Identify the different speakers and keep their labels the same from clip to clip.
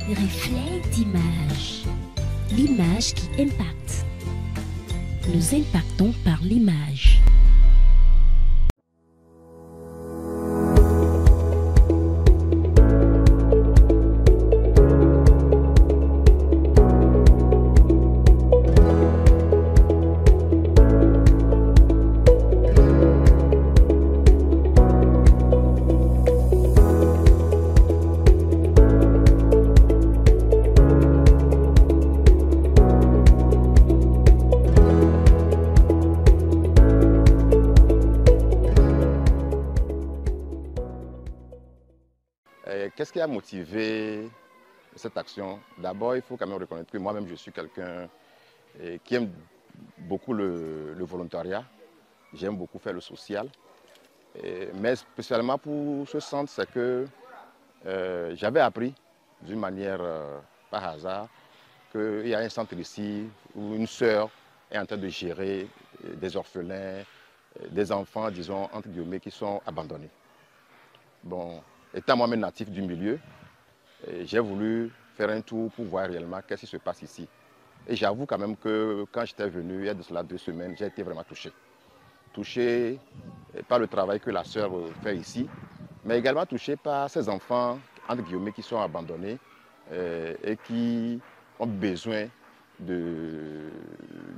Speaker 1: Reflet d'image. L'image qui impacte. Nous impactons par l'image.
Speaker 2: Qu'est-ce qui a motivé cette action? D'abord, il faut quand même reconnaître que moi-même, je suis quelqu'un qui aime beaucoup le volontariat. J'aime beaucoup faire le social. Mais spécialement pour ce centre, c'est que j'avais appris d'une manière par hasard qu'il y a un centre ici où une sœur est en train de gérer des orphelins, des enfants, disons, entre guillemets, qui sont abandonnés. Bon, étant moi-même natif du milieu, j'ai voulu faire un tour pour voir réellement qu'est-ce qui se passe ici. Et j'avoue quand même que quand j'étais venu, il y a de cela 2 semaines, j'ai été vraiment touché. Touché par le travail que la sœur fait ici, mais également touché par ces enfants, entre guillemets, qui sont abandonnés et qui ont besoin de,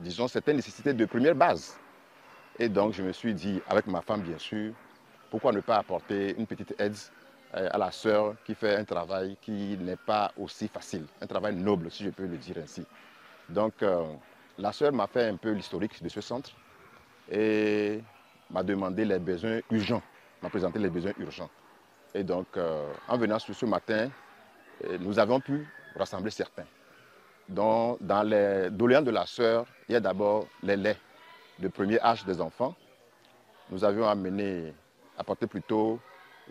Speaker 2: disons, certaines nécessités de première base. Et donc je me suis dit, avec ma femme bien sûr, pourquoi ne pas apporter une petite aide à la sœur qui fait un travail qui n'est pas aussi facile, un travail noble si je peux le dire ainsi. Donc la sœur m'a fait un peu l'historique de ce centre et m'a demandé les besoins urgents, m'a présenté les besoins urgents. Et donc en venant ce matin, nous avons pu rassembler certains. Donc, dans les doléances de la sœur, il y a d'abord les laits de premier âge des enfants. Nous avions apporté plutôt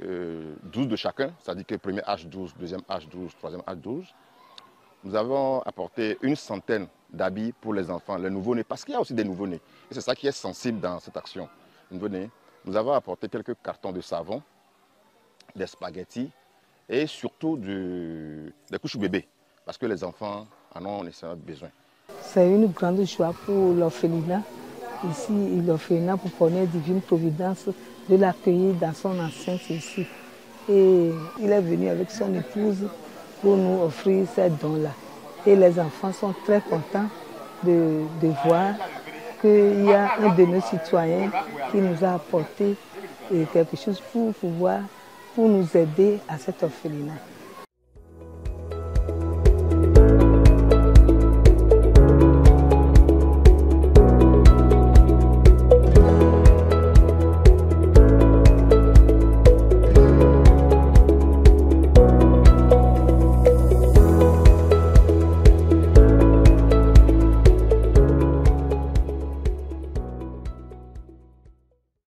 Speaker 2: 12 de chacun, c'est-à-dire que premier âge 12, deuxième âge 12, troisième âge 12. Nous avons apporté une centaine d'habits pour les enfants, les nouveau-nés, parce qu'il y a aussi des nouveau-nés. Et c'est ça qui est sensible dans cette action. Nouveau-nés. Nous avons apporté quelques cartons de savon, des spaghettis et surtout des couches bébés, parce que les enfants en ont nécessairement besoin.
Speaker 3: C'est une grande joie pour l'orphelinat. Ici, l'orphelinat pour connaître Divine Providence, de l'accueillir dans son enceinte ici. Et il est venu avec son épouse pour nous offrir ces dons-là. Et les enfants sont très contents de voir qu'il y a un de nos citoyens qui nous a apporté quelque chose pour nous aider à cet orphelinat.